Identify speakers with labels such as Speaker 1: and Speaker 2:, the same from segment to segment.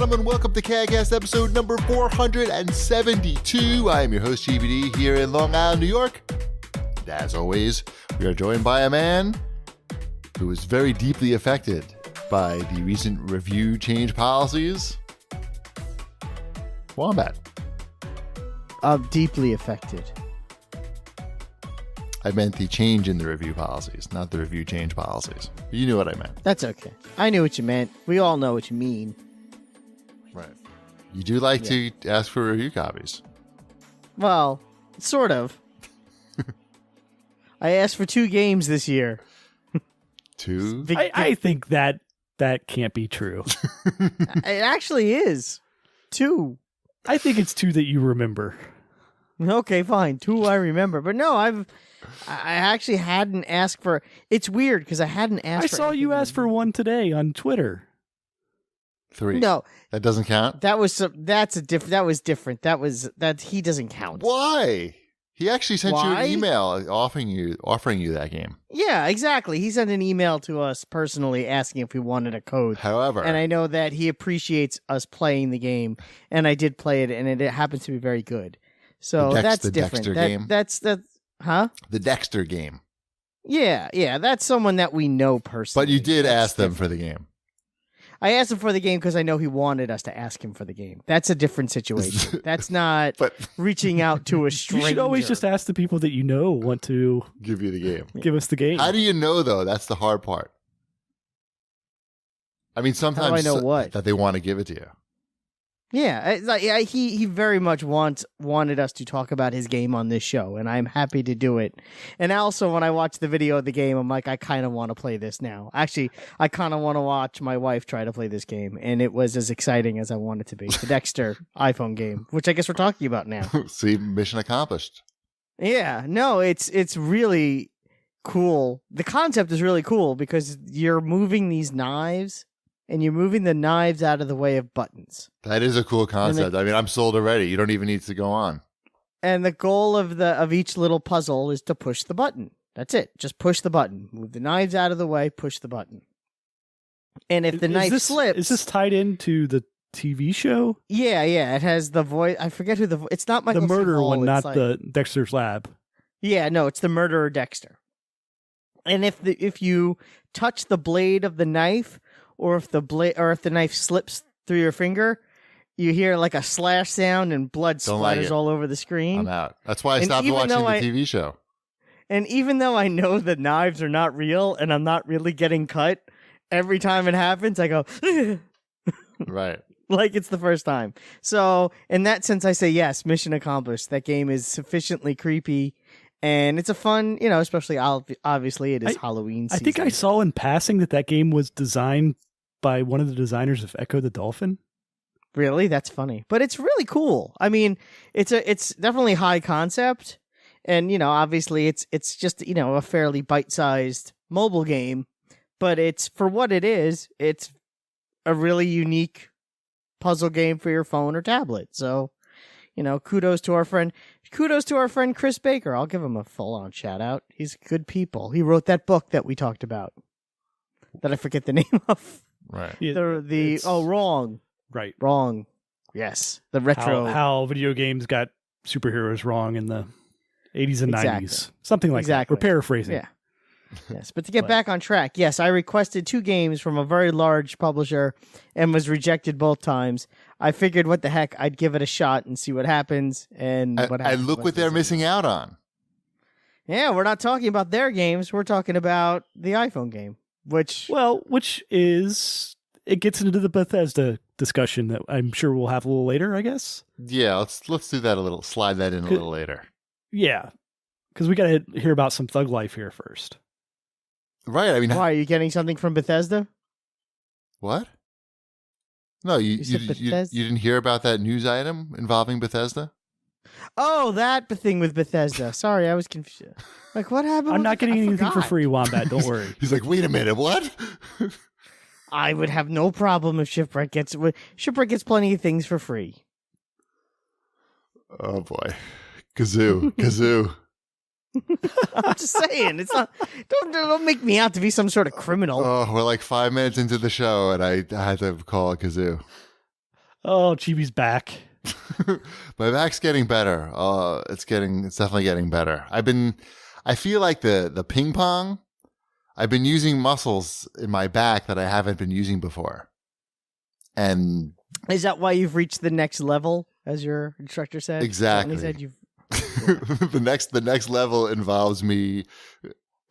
Speaker 1: gentlemen, welcome to CAGCast episode number 472. I am your host, GBD, here in Long Island, New York. And as always, we are joined by a man who was very deeply affected by the recent review change policies. Wombat.
Speaker 2: Deeply affected.
Speaker 1: I meant the change in the review policies, not the review change policies. You knew what I meant.
Speaker 2: That's okay. I knew what you meant. We all know what you mean.
Speaker 1: Right. You do like to ask for review copies.
Speaker 2: Well, sort of. I asked for 2 games this year.
Speaker 1: 2?
Speaker 3: I think that can't be true.
Speaker 2: It actually is. 2.
Speaker 3: I think it's 2 that you remember.
Speaker 2: Okay, fine. 2 I remember. But no, I actually hadn't asked for... It's weird because I hadn't asked
Speaker 3: I
Speaker 2: for...
Speaker 3: saw you ask for 1 today on Twitter.
Speaker 1: 3.
Speaker 2: No.
Speaker 1: That doesn't count?
Speaker 2: That was different. He doesn't count.
Speaker 1: Why? He actually sent you an email offering you that game.
Speaker 2: Yeah, exactly. He sent an email to us personally asking if we wanted a code.
Speaker 1: However,
Speaker 2: and I know that he appreciates us playing the game, and I did play it, and it happens to be very good. So that's different.
Speaker 1: Dexter game?
Speaker 2: Huh?
Speaker 1: The Dexter game.
Speaker 2: Yeah, that's someone that we know personally.
Speaker 1: But you did ask them for the game.
Speaker 2: I asked him for the game because I know he wanted us to ask him for the game. That's a different situation. That's not reaching out to a stranger.
Speaker 3: You should always just ask the people that you know want to
Speaker 1: give you the game.
Speaker 3: Give us the game.
Speaker 1: How do you know, though? That's the hard part. I mean, sometimes
Speaker 2: How do I know what?
Speaker 1: That they want to give it to you.
Speaker 2: Yeah, he very much wanted us to talk about his game on this show, and I'm happy to do it. And also, when I watch the video of the game, I'm like, I kind of want to play this now. Actually, I kind of want to watch my wife try to play this game, and it was as exciting as I want it to be. The Dexter iPhone game, which I guess we're talking about now.
Speaker 1: See, mission accomplished.
Speaker 2: Yeah, no, it's really cool. The concept is really cool because you're moving these knives. And you're moving the knives out of the way of buttons.
Speaker 1: That is a cool concept. I mean, I'm sold already. You don't even need to go on.
Speaker 2: And the goal of each little puzzle is to push the button. That's it. Just push the button. Move the knives out of the way, push the button. And if the knife slips...
Speaker 3: Is this tied into the TV show?
Speaker 2: Yeah. It has the voice... I forget who the... It's not Michael
Speaker 3: The murder
Speaker 2: Hall,
Speaker 3: one, not the Dexter's Lab.
Speaker 2: Yeah, no, it's the murderer Dexter. And if you touch the blade of the knife... Or if the knife slips through your finger, you hear like a slash sound and blood splatters all over the screen.
Speaker 1: I'm out. That's why I stopped watching the TV show.
Speaker 2: And even though I know the knives are not real and I'm not really getting cut, every time it happens, I go,
Speaker 1: right.
Speaker 2: Like it's the first time. So in that sense, I say yes, mission accomplished. That game is sufficiently creepy. And it's a fun, especially obviously it is Halloween season.
Speaker 3: I think I saw in passing that game was designed by one of the designers of Echo the Dolphin.
Speaker 2: Really? That's funny. But it's really cool. I mean, it's definitely high concept. And, obviously it's just, a fairly bite-sized mobile game. But it's, for what it is, it's a really unique puzzle game for your phone or tablet. So, kudos to our friend Chris Baker. I'll give him a full-on shout-out. He's good people. He wrote that book that we talked about that I forget the name of.
Speaker 1: Right.
Speaker 2: Wrong.
Speaker 3: Right.
Speaker 2: Wrong. Yes. The retro.
Speaker 3: How video games got superheroes wrong in the 80s and 90s. Something like that. We're paraphrasing.
Speaker 2: Yeah. Yes, but to get back on track, yes, I requested 2 games from a very large publisher and was rejected both times. I figured, what the heck, I'd give it a shot and see what happens. And
Speaker 1: look what they're missing out on.
Speaker 2: Yeah, we're not talking about their games. We're talking about the iPhone game, which
Speaker 3: is it gets into the Bethesda discussion that I'm sure we'll have a little later, I guess.
Speaker 1: Yeah, let's do that a little. Slide that in a little later.
Speaker 3: Yeah, because we got to hear about some Thug Life here first.
Speaker 1: Right. I mean,
Speaker 2: why are you getting something from Bethesda?
Speaker 1: What? No, you didn't hear about that news item involving Bethesda?
Speaker 2: Oh, that thing with Bethesda. Sorry, I was confused. Like, what happened?
Speaker 3: I'm not getting anything for free, Wombat. Don't worry.
Speaker 1: He's like, wait a minute, what?
Speaker 2: I would have no problem if Shipwreck gets plenty of things for free.
Speaker 1: Oh boy, kazoo.
Speaker 2: I'm just saying, it's not. Don't make me out to be some sort of criminal.
Speaker 1: Oh, we're like 5 minutes into the show, and I had to call a kazoo.
Speaker 3: Oh, Chibi's back.
Speaker 1: My back's getting better. It's definitely getting better. I feel like the ping pong, I've been using muscles in my back that I haven't been using before. And
Speaker 2: is that why you've reached the next level, as your instructor said?
Speaker 1: Exactly.
Speaker 2: He said you've
Speaker 1: the next level involves me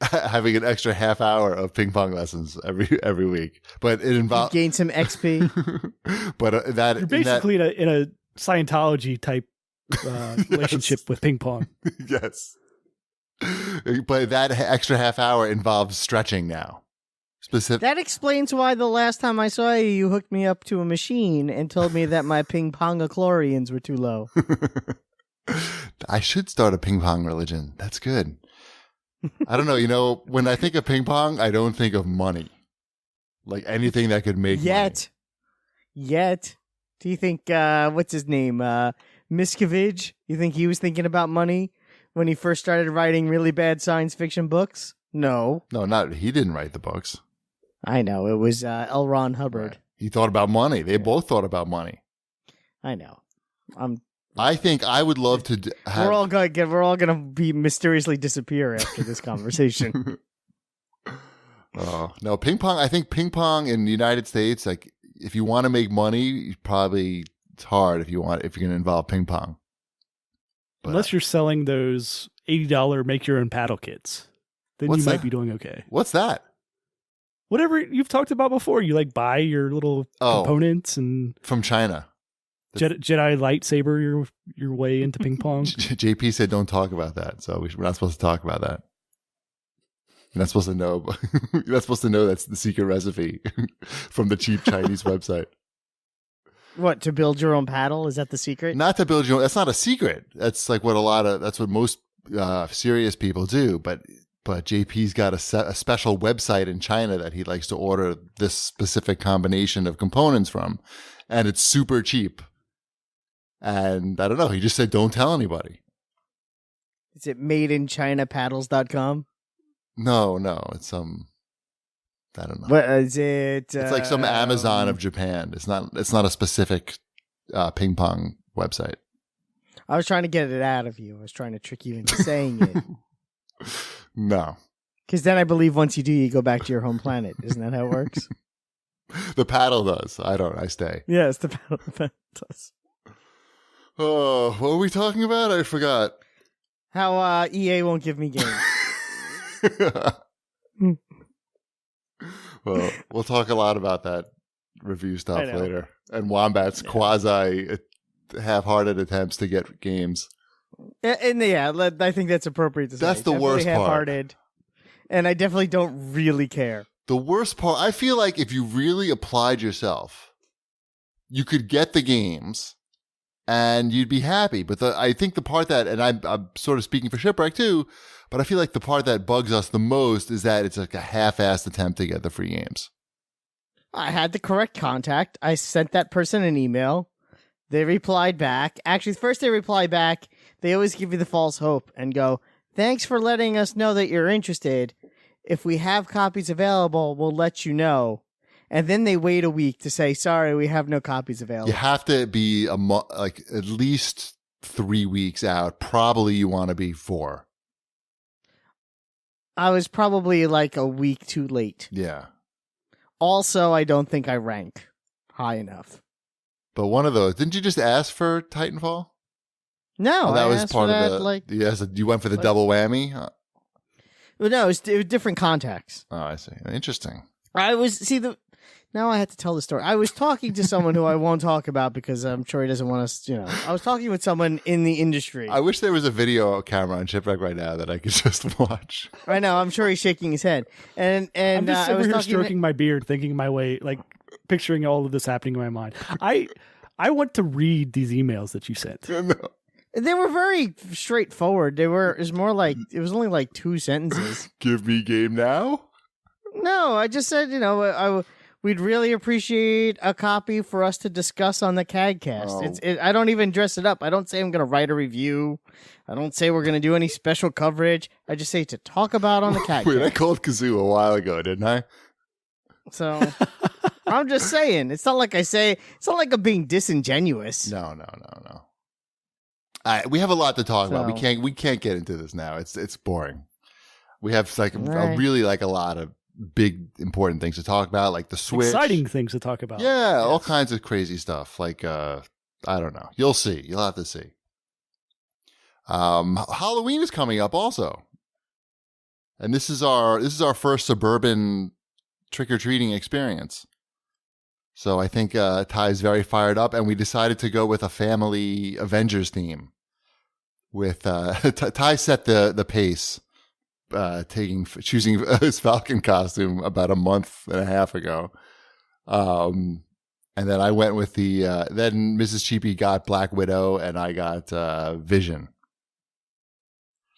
Speaker 1: having an extra half hour of ping pong lessons every week. But it involves
Speaker 2: gain some XP.
Speaker 1: But
Speaker 3: you're basically in a Scientology type relationship with ping pong.
Speaker 1: Yes. But that extra half hour involves stretching now.
Speaker 2: That explains why the last time I saw you, you hooked me up to a machine and told me that my ping pong-chlorians were too low.
Speaker 1: I should start a ping pong religion. That's good. I don't know. When I think of ping pong, I don't think of money. Like anything that could make money.
Speaker 2: Yet. Do you think, what's his name? Miscavige? You think he was thinking about money when he first started writing really bad science fiction books? No.
Speaker 1: No, he didn't write the books.
Speaker 2: I know. It was L. Ron Hubbard.
Speaker 1: Right. He thought about money. They both thought about money.
Speaker 2: I know.
Speaker 1: I think I would love to have...
Speaker 2: We're all gonna be mysteriously disappear after this conversation.
Speaker 1: No, ping pong. I think ping pong in the United States, like if you want to make money, it's hard if you're going to involve ping pong. But,
Speaker 3: unless you're selling those $80 make your own paddle kits, then you might be doing okay.
Speaker 1: What's that?
Speaker 3: Whatever you've talked about before, you like buy your little components and
Speaker 1: from China.
Speaker 3: Jedi lightsaber your way into ping pong.
Speaker 1: JP said don't talk about that, so we're not supposed to talk about that. You're not supposed to know. You're not supposed to know that's the secret recipe from the cheap Chinese website.
Speaker 2: What, to build your own paddle? Is that the secret?
Speaker 1: Not to build your own. That's not a secret. That's like that's what most serious people do. But JP's got a special website in China that he likes to order this specific combination of components from, and it's super cheap. And I don't know. He just said, don't tell anybody.
Speaker 2: Is it madeinchinapaddles.com?
Speaker 1: No. It's I don't know.
Speaker 2: What is it?
Speaker 1: It's like some Amazon of Japan. It's not a specific ping pong website.
Speaker 2: I was trying to get it out of you. I was trying to trick you into saying it.
Speaker 1: No.
Speaker 2: Because then I believe once you do, you go back to your home planet. Isn't that how it works?
Speaker 1: The paddle does. I stay.
Speaker 2: Yes, the paddle does.
Speaker 1: Oh, what were we talking about? I forgot.
Speaker 2: How EA won't give me games.
Speaker 1: Well, we'll talk a lot about that review stuff later. And Wombat's quasi half-hearted attempts to get games.
Speaker 2: And I think that's appropriate to say.
Speaker 1: That's the worst part.
Speaker 2: Half-hearted, and I definitely don't really care.
Speaker 1: The worst part, I feel like if you really applied yourself, you could get the games and you'd be happy. But I think the part that, and I'm sort of speaking for Shipwreck too, but I feel like the part that bugs us the most is that it's like a half-assed attempt to get the free games.
Speaker 2: I had the correct contact. I sent that person an email. They replied back. Actually, first they reply back. They always give you the false hope and go, thanks for letting us know that you're interested. If we have copies available, we'll let you know. And then they wait a week to say, sorry, we have no copies available.
Speaker 1: You have to be like at least 3 weeks out. Probably you want to be 4.
Speaker 2: I was probably like a week too late.
Speaker 1: Yeah.
Speaker 2: Also, I don't think I rank high enough.
Speaker 1: But one of those, didn't you just ask for Titanfall?
Speaker 2: No,
Speaker 1: that
Speaker 2: I
Speaker 1: was
Speaker 2: asked
Speaker 1: part
Speaker 2: for
Speaker 1: of
Speaker 2: that,
Speaker 1: the.
Speaker 2: like,
Speaker 1: Yes, you went for the double whammy.
Speaker 2: Well, no, it was different contacts.
Speaker 1: Oh, I see. Interesting.
Speaker 2: Now I have to tell the story. I was talking to someone who I won't talk about because I'm sure he doesn't want us, I was talking with someone in the industry.
Speaker 1: I wish there was a video camera on Shipwreck right now that I could just watch.
Speaker 2: I know. I'm sure he's shaking his head. And
Speaker 3: I'm just
Speaker 2: I was
Speaker 3: over here stroking my beard, thinking my way, like picturing all of this happening in my mind. I want to read these emails that you sent.
Speaker 1: No.
Speaker 2: They were very straightforward. It was only like 2 sentences.
Speaker 1: Give me game now?
Speaker 2: No, I just said, we'd really appreciate a copy for us to discuss on the CAGCast.
Speaker 1: Oh.
Speaker 2: I don't even dress it up. I don't say I'm going to write a review. I don't say we're going to do any special coverage. I just say to talk about on the CAGCast.
Speaker 1: Wait, I called Kazoo a while ago, didn't I?
Speaker 2: So I'm just saying. It's not like I'm being disingenuous.
Speaker 1: No. We have a lot to talk about.
Speaker 2: So-
Speaker 1: We can't get into this now. It's boring. We have like
Speaker 2: Right.
Speaker 1: really like a lot of big important things to talk about, like the Switch.
Speaker 3: Exciting things to talk about.
Speaker 1: Yeah, all kinds of crazy stuff. Like I don't know. You'll see. You'll have to see. Halloween is coming up also. And this is our first suburban trick-or-treating experience. So I think Ty's very fired up, and we decided to go with a family Avengers theme. With Ty set the pace, choosing his Falcon costume about a month and a half ago, and then I went with then Mrs. Cheapy got Black Widow, and I got Vision.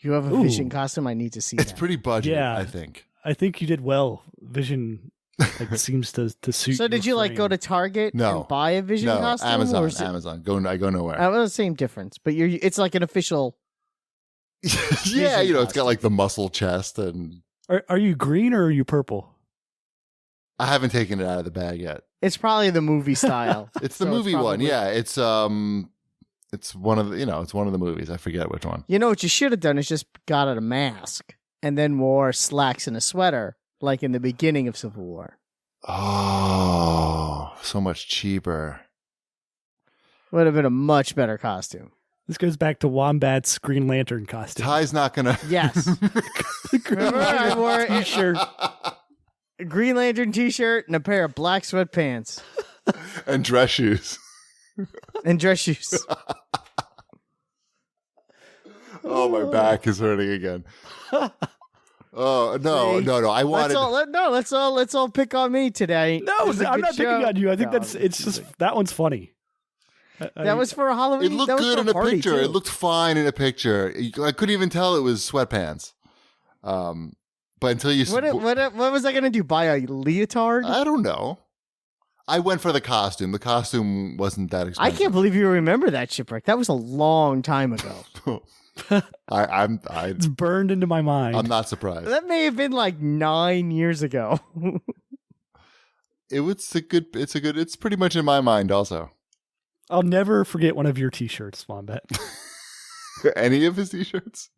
Speaker 2: You have a Vision costume. I need to see.
Speaker 1: It's
Speaker 2: that.
Speaker 1: pretty budget,
Speaker 3: Yeah.
Speaker 1: I think.
Speaker 3: I think you did well. Vision seems to suit.
Speaker 2: So did you go to Target
Speaker 1: No.
Speaker 2: and buy a Vision
Speaker 1: No,
Speaker 2: costume?
Speaker 1: Amazon.
Speaker 2: Or is it,
Speaker 1: Amazon. I go nowhere.
Speaker 2: well, the same difference, but it's like an official.
Speaker 1: Yeah,
Speaker 2: Vision
Speaker 1: it's got like the muscle chest, and
Speaker 3: Are you green or are you purple?
Speaker 1: I haven't taken it out of the bag yet.
Speaker 2: It's probably the movie style.
Speaker 1: It's the
Speaker 2: So
Speaker 1: movie one.
Speaker 2: probably-
Speaker 1: Yeah, it's one of the, it's one of the movies. I forget which one.
Speaker 2: You know what you should have done is just got a mask and then wore slacks and a sweater, like in the beginning of Civil War.
Speaker 1: Oh, so much cheaper.
Speaker 2: Would have been a much better costume.
Speaker 3: This goes back to Wombat's Green Lantern costume.
Speaker 1: Ty's not gonna.
Speaker 2: Yes. Remember, I wore a
Speaker 3: T-shirt.
Speaker 2: Green Lantern t-shirt and a pair of black sweatpants
Speaker 1: And dress shoes.
Speaker 2: and dress shoes.
Speaker 1: Oh, my back is hurting again. Oh no,
Speaker 2: See?
Speaker 1: no! I wanted.
Speaker 2: Let's all pick on me today.
Speaker 3: No,
Speaker 2: It was a
Speaker 3: I'm
Speaker 2: good
Speaker 3: not picking
Speaker 2: show.
Speaker 3: on you. I think
Speaker 2: No,
Speaker 3: it's just that one's funny.
Speaker 2: that was for a Halloween.
Speaker 1: It looked
Speaker 2: that was
Speaker 1: good
Speaker 2: for
Speaker 1: in a
Speaker 2: party,
Speaker 1: picture.
Speaker 2: too.
Speaker 1: It looked fine in a picture. I couldn't even tell it was sweatpants. But until you,
Speaker 2: What was I gonna do? Buy a leotard?
Speaker 1: I don't know. I went for the costume. The costume wasn't that
Speaker 2: I
Speaker 1: expensive.
Speaker 2: can't believe you remember that, Shipwreck. That was a long time ago.
Speaker 3: It's burned into my mind.
Speaker 1: I'm not surprised.
Speaker 2: That may have been like 9 years ago.
Speaker 1: It's pretty much in my mind also.
Speaker 3: I'll never forget one of your T-shirts, Wombat.
Speaker 1: Any of his t-shirts?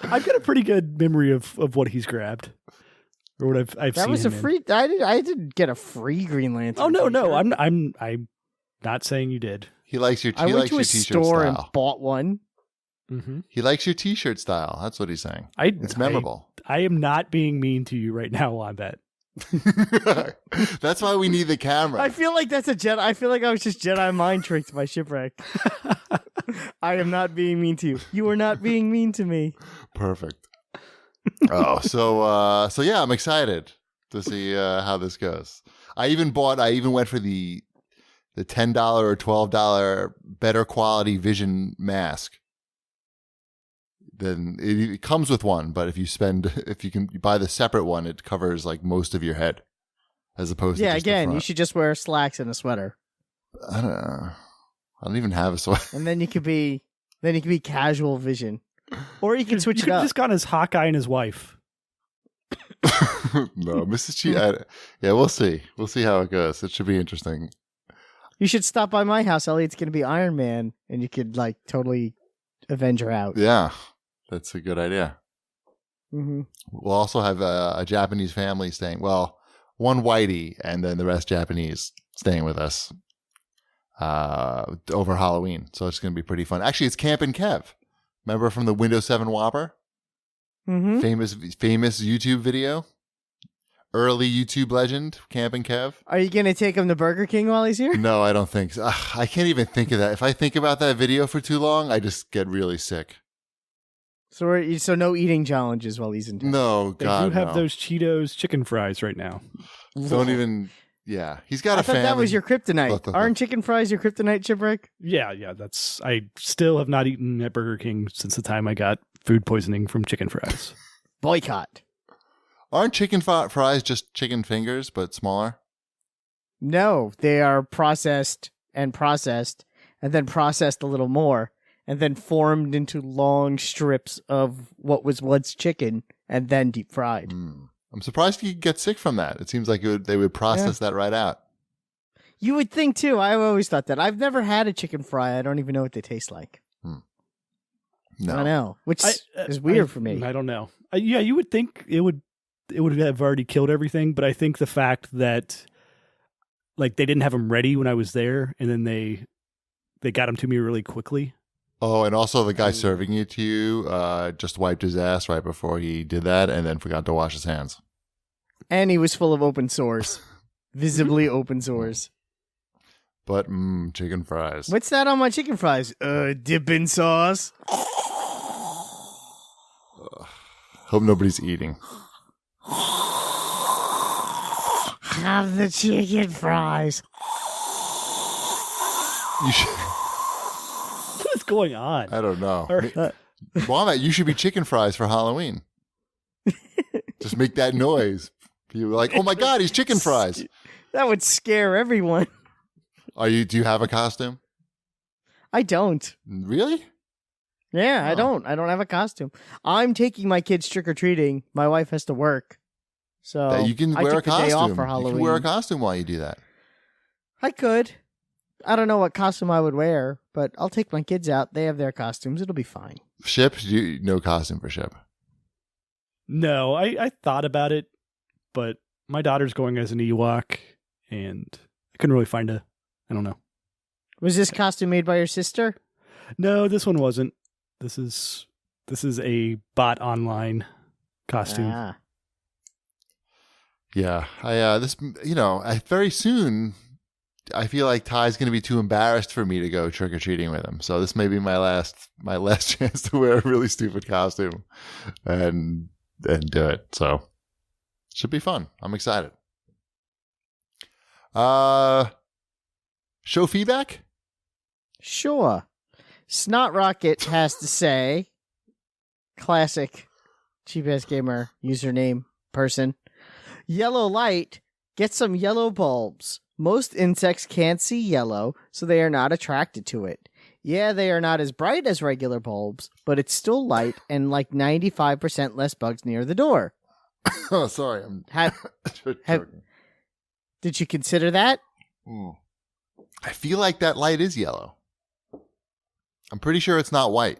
Speaker 3: I've got a pretty good memory of what he's grabbed or what I've
Speaker 2: That
Speaker 3: seen.
Speaker 2: was a
Speaker 3: him in.
Speaker 2: free. I didn't get a free Green Lantern.
Speaker 3: Oh no,
Speaker 2: t-shirt.
Speaker 3: I'm not saying you did.
Speaker 1: He likes your.
Speaker 2: I
Speaker 1: he
Speaker 2: went
Speaker 1: likes
Speaker 2: to
Speaker 1: your
Speaker 2: a
Speaker 1: t-shirt
Speaker 2: store
Speaker 1: style.
Speaker 2: and bought one.
Speaker 3: Mm-hmm.
Speaker 1: He likes your t-shirt style. That's what he's saying. It's
Speaker 3: I
Speaker 1: memorable.
Speaker 3: am not being mean to you right now, Wombat.
Speaker 1: That's why we need the camera.
Speaker 2: I feel like that's a Jedi. I feel like I was just Jedi mind tricked by Shipwreck. I am not being mean to you. You are not being mean to me.
Speaker 1: Perfect. So yeah, I'm excited to see how this goes. I even went for the $10 or $12 better quality Vision mask. Then it comes with one, but if you can buy the separate one, it covers like most of your head, as opposed to
Speaker 2: Yeah,
Speaker 1: just the
Speaker 2: again, you
Speaker 1: front.
Speaker 2: should just wear slacks and a sweater,
Speaker 1: I don't know. I don't even have a sweater.
Speaker 2: and then you could be casual Vision, or you can switch
Speaker 3: You
Speaker 2: it
Speaker 3: could have
Speaker 2: up.
Speaker 3: just gone as Hawkeye and his wife.
Speaker 1: No, Mrs. Chi. Yeah, we'll see. We'll see how it goes. It should be interesting.
Speaker 2: You should stop by my house, Elliot's going to be Iron Man, and you could like totally avenge her out.
Speaker 1: Yeah, that's a good idea.
Speaker 2: Mm-hmm.
Speaker 1: We'll also have a Japanese family staying. Well, one whitey and then the rest Japanese staying with us over Halloween. So it's going to be pretty fun. Actually, it's Camp and Kev. Remember from the Windows 7 Whopper?
Speaker 2: Mm-hmm.
Speaker 1: Famous YouTube video. Early YouTube legend, Camp and Kev.
Speaker 2: Are you going to take him to Burger King while he's here?
Speaker 1: No, I don't think so. I can't even think of that. If I think about that video for too long, I just get really sick.
Speaker 2: So no eating challenges while he's in town.
Speaker 1: No,
Speaker 3: They
Speaker 1: God,
Speaker 3: do have
Speaker 1: no.
Speaker 3: those Cheetos chicken fries right now.
Speaker 1: Don't even. Yeah, he's got
Speaker 2: I
Speaker 1: a
Speaker 2: thought
Speaker 1: family.
Speaker 2: that was your kryptonite.
Speaker 1: Look.
Speaker 2: Aren't chicken fries your kryptonite, Shipwreck?
Speaker 3: Yeah, that's. I still have not eaten at Burger King since the time I got food poisoning from chicken fries.
Speaker 2: Boycott.
Speaker 1: Aren't chicken fries just chicken fingers but smaller?
Speaker 2: No, they are processed, and then processed a little more, and then formed into long strips of what was once chicken, and then deep fried.
Speaker 1: I'm surprised you could get sick from that. It seems like they would process that right out.
Speaker 2: You would think too. I've always thought that. I've never had a chicken fry. I don't even know what they taste like.
Speaker 1: No.
Speaker 2: I know, which is weird for me.
Speaker 3: I don't know. Yeah, you would think it would have already killed everything, but I think the fact that like they didn't have them ready when I was there, and then they got them to me really quickly.
Speaker 1: Oh, and also the guy serving it to you just wiped his ass right before he did that, and then forgot to wash his hands.
Speaker 2: And he was full of open sores, visibly open sores.
Speaker 1: But chicken fries.
Speaker 2: What's that on my chicken fries? Dipping sauce.
Speaker 1: Hope nobody's eating.
Speaker 2: Have the chicken fries.
Speaker 1: You should.
Speaker 3: What is going on?
Speaker 1: I don't know. Wombat, you should be chicken fries for Halloween. Just make that noise. You're like, oh my God, he's chicken fries.
Speaker 2: That would scare everyone.
Speaker 1: Do you have a costume?
Speaker 2: I don't.
Speaker 1: Really?
Speaker 2: Yeah,
Speaker 1: Oh.
Speaker 2: I don't. I don't have a costume. I'm taking my kids trick-or-treating. My wife has to work. So
Speaker 1: You can
Speaker 2: I
Speaker 1: wear a
Speaker 2: took the day off
Speaker 1: costume.
Speaker 2: for
Speaker 1: You
Speaker 2: Halloween.
Speaker 1: can wear a costume while you do that.
Speaker 2: I could. I don't know what costume I would wear, but I'll take my kids out. They have their costumes. It'll be fine.
Speaker 1: Ship? No costume for Ship.
Speaker 3: No, I thought about it, but my daughter's going as an Ewok, and I couldn't really find I don't know.
Speaker 2: Was this costume made by your sister?
Speaker 3: No, this one wasn't. This is a bot online costume.
Speaker 2: Ah.
Speaker 1: Yeah, very soon, I feel like Ty's going to be too embarrassed for me to go trick or treating with him. So this may be my last chance to wear a really stupid costume, and do it. So should be fun. I'm excited. Show feedback?
Speaker 2: Sure. Snot Rocket has to say, classic Cheap Ass Gamer username person, yellow light, get some yellow bulbs. Most insects can't see yellow, so they are not attracted to it. Yeah, they are not as bright as regular bulbs, but it's still light and like 95% less bugs near the door.
Speaker 1: Oh, sorry. I'm joking.
Speaker 2: Did you consider that?
Speaker 1: I feel like that light is yellow. I'm pretty sure it's not white.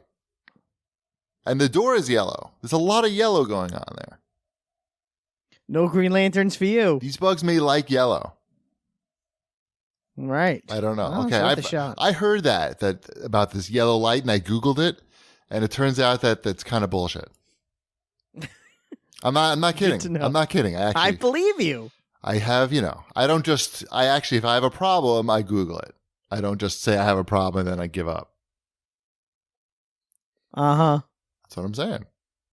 Speaker 1: And the door is yellow. There's a lot of yellow going on there.
Speaker 2: No Green Lanterns for you.
Speaker 1: These bugs may like yellow.
Speaker 2: Right.
Speaker 1: I don't know.
Speaker 2: Well, it's
Speaker 1: Okay,
Speaker 2: worth a shot.
Speaker 1: I heard that about this yellow light, and I Googled it, and it turns out that that's kind of bullshit. I'm not kidding.
Speaker 2: to know.
Speaker 1: I'm not kidding.
Speaker 2: I believe you.
Speaker 1: I have, if I have a problem, I Google it. I don't just say I have a problem and then I give up.
Speaker 2: Uh-huh.
Speaker 1: That's what I'm saying.